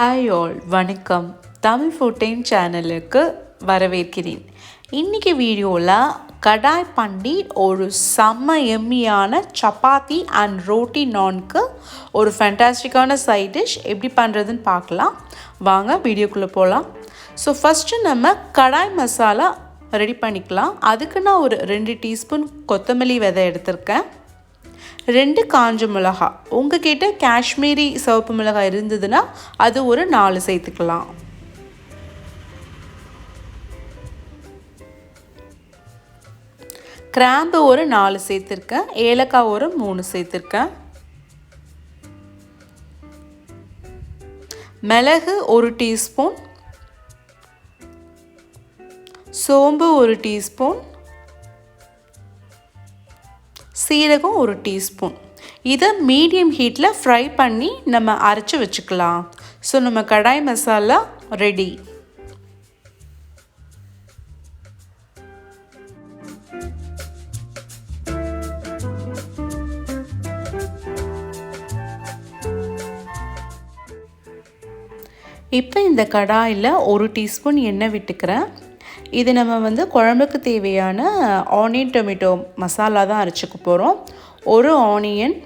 Hi all, வணக்கம். தமிழ் ஃபுட்டைன் சேனலுக்கு வரவேற்கிறேன். இன்றைக்கி வீடியோவில் கடாய் பன்னீர் ஒரு செம்ம எம்மியான சப்பாத்தி அண்ட் ரோட்டி நான்க்கு ஒரு ஃபேண்டாஸ்டிக்கான சைட் டிஷ் எப்படி பண்ணுறதுன்னு பார்க்கலாம். வாங்க வீடியோக்குள்ளே போகலாம். ஸோ ஃபஸ்ட்டு நம்ம கடாய் மசாலா ரெடி பண்ணிக்கலாம். அதுக்கு நான் ஒரு 2 டீஸ்பூன் கொத்தமல்லி விதை எடுத்திருக்கேன். 2 காஞ்ச மிளகா, உங்ககிட்ட காஷ்மீரி சிவப்பு மிளகாய் இருந்ததுன்னா அது ஒரு 4 சேர்த்துக்கலாம். கிராம்பு ஒரு 4 சேர்த்துருக்கேன். ஏலக்காய் ஒரு 3 சேர்த்துருக்கேன். மிளகு 1 டீஸ்பூன், சோம்பு 1 டீஸ்பூன், சீரகம் 1 டீஸ்பூன். இதை மீடியம் ஹீட்டில் ஃப்ரை பண்ணி நம்ம அரைச்சி வச்சுக்கலாம். ஸோ நம்ம கடாய் மசாலா ரெடி. இப்போ இந்த கடாயில் 1 டீஸ்பூன் எண்ணெய் விட்டுக்கிறேன். இது நம்ம குழம்புக்கு தேவையான ஆனியன் டொமேட்டோ மசாலா தான் அரைச்சிக்க போகிறோம். 1 ஆனியன்,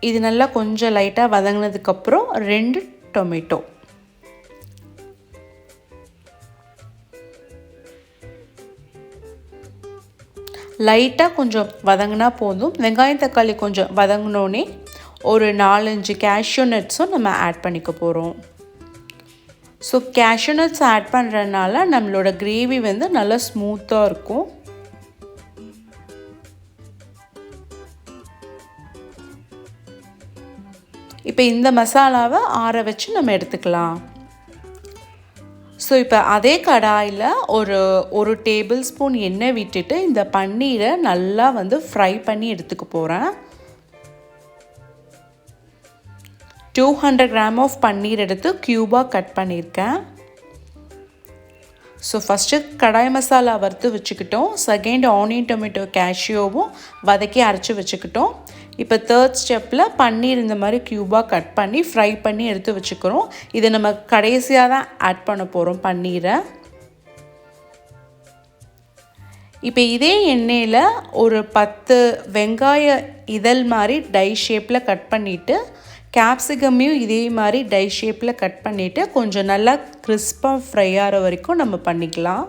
இது நல்லா கொஞ்சம் லைட்டாக வதங்கினதுக்கப்புறம் 2 டொமேட்டோ, லைட்டாக கொஞ்சம் வதங்கினா போதும். வெங்காயம் தக்காளி கொஞ்சம் வதங்கினோடனே ஒரு 4-5 கேஷ்யூ நட்ஸும் நம்ம ஆட் பண்ணிக்க போகிறோம். ஸோ கேஷ்யூ நட்ஸ் ஆட் பண்ணுறதுனால நம்மளோட கிரேவி நல்லா ஸ்மூத்தாக இருக்கும். இப்போ இந்த மசாலாவை ஆற வச்சு நம்ம எடுத்துக்கலாம். ஸோ இப்போ அதே கடாயில் ஒரு டேபிள் ஸ்பூன் எண்ணெய் விட்டுட்டு இந்த பன்னீரை நல்லா ஃப்ரை பண்ணி எடுத்துக்க போகிறேன். 200 கிராம் ஆஃப் பன்னீர் எடுத்து க்யூபாக கட் பண்ணியிருக்கேன். ஸோ ஃபஸ்ட்டு கடாய் மசாலா வறுத்து வச்சுக்கிட்டோம். செகண்ட் ஆனியன் டொமேட்டோ கேஷ்யூவும் வதக்கி அரைச்சி வச்சுக்கிட்டோம். இப்போ தேர்ட் ஸ்டெப்பில் பன்னீர் இந்த மாதிரி க்யூபாக கட் பண்ணி ஃப்ரை பண்ணி எடுத்து வச்சுக்கிறோம். இதை நம்ம கடைசியாக தான் ஆட் பண்ண போகிறோம் பன்னீரை. இப்போ இதே எண்ணெயில் ஒரு 10 வெங்காய இதழ் மாதிரி டை ஷேப்பில் கட் பண்ணிவிட்டு கேப்சிகமையும் இதே மாதிரி டை ஷேப்பில் கட் பண்ணிவிட்டு கொஞ்சம் நல்லா கிறிஸ்பாக ஃப்ரை ஆகிற வரைக்கும் நம்ம பண்ணிக்கலாம்.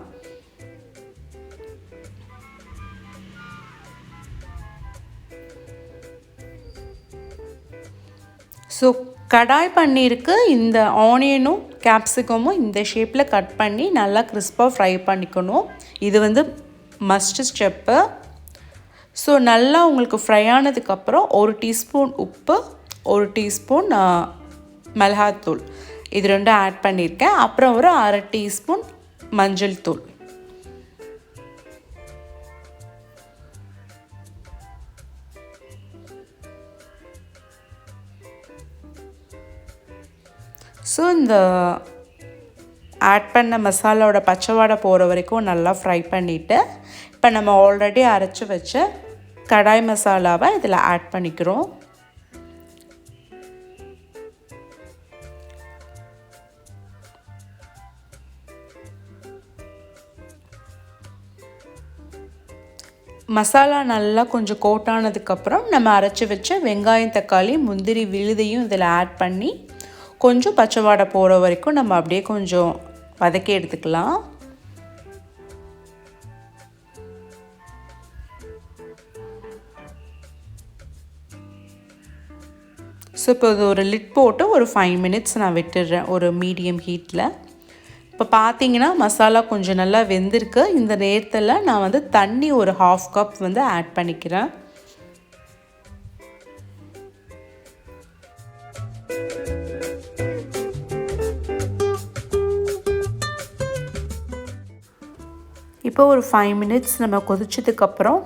ஸோ கடாய் பன்னீருக்கு இந்த ஆனியனும் கேப்சிகமும் இந்த ஷேப்பில் கட் பண்ணி நல்லா கிறிஸ்பாக ஃப்ரை பண்ணிக்கணும். இது மஸ்ட் ஸ்டெப்பு. ஸோ நல்லா உங்களுக்கு ஃப்ரை ஆனதுக்கப்புறம் 1 டீஸ்பூன் உப்பு, 1 டீஸ்பூன் மிளகாத்தூள், இது 2 ஆட் பண்ணியிருக்கேன். அப்புறம் ஒரு 1/2 டீஸ்பூன் மஞ்சள் தூள். ஸோ இந்த ஆட் பண்ண மசாலாவோட பச்சை வாடை போகிற வரைக்கும் நல்லா ஃப்ரை பண்ணிவிட்டு இப்போ நம்ம ஆல்ரெடி அரைச்சி வச்ச கடாய் மசாலாவை இதில் ஆட் பண்ணிக்கிறோம். மசாலா நல்லா கொஞ்சம் கோட்டானதுக்கப்புறம் நம்ம அரைச்சி வச்ச வெங்காயம் தக்காளி முந்திரி விழுதையும் இதில் ஆட் பண்ணி கொஞ்சம் பச்சை வாடை போகிற வரைக்கும் நம்ம அப்படியே கொஞ்சம் வதக்கி எடுத்துக்கலாம். ஸோ இப்போ இது ஒரு லிட் போட்டு ஒரு 5 மினிட்ஸ் நான் விட்டுடுறேன் ஒரு மீடியம் ஹீட்டில். இப்போ பார்த்தீங்கன்னா மசாலா கொஞ்சம் நல்லா வெந்திருக்கு. இந்த நேரத்தில் நான் வந்து தண்ணி ஒரு 1/2 கப் வந்து ஆட் பண்ணிக்கிறேன். இப்போ ஒரு 5 மினிட்ஸ் நம்ம கொதிச்சதுக்கப்புறம்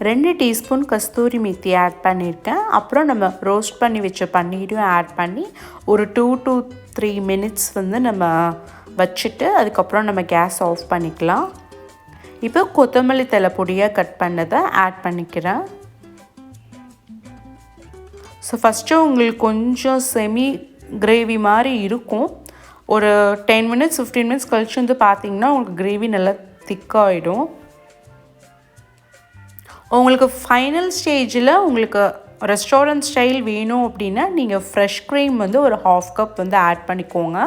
2 டீஸ்பூன் கஸ்தூரி மெத்தி ஆட் பண்ணியிருக்கேன். அப்புறம் நம்ம ரோஸ்ட் பண்ணி வச்ச பன்னீரையும் ஆட் பண்ணி ஒரு 2 to 3 மினிட்ஸ் வந்து நம்ம வச்சுட்டு அதுக்கப்புறம் நம்ம கேஸ் ஆஃப் பண்ணிக்கலாம். இப்போ கொத்தமல்லி தழை பொடியாக கட் பண்ணதை ஆட் பண்ணிக்கிறேன். ஸோ ஃபஸ்ட்டு உங்களுக்கு கொஞ்சம் செமி கிரேவி மாதிரி இருக்கும். ஒரு 10 மினிட்ஸ் 15 மினிட்ஸ் கழிச்சு வந்து பார்த்திங்கன்னா உங்களுக்கு கிரேவி நல்லா திக்காகிடும். உங்களுக்கு ஃபைனல் ஸ்டேஜில் உங்களுக்கு ரெஸ்டாரண்ட் ஸ்டைல் வேணும் அப்படின்னா நீங்கள் ஃப்ரெஷ் க்ரீம் வந்து ஒரு 1/2 கப் வந்து ஆட் பண்ணிக்கோங்க.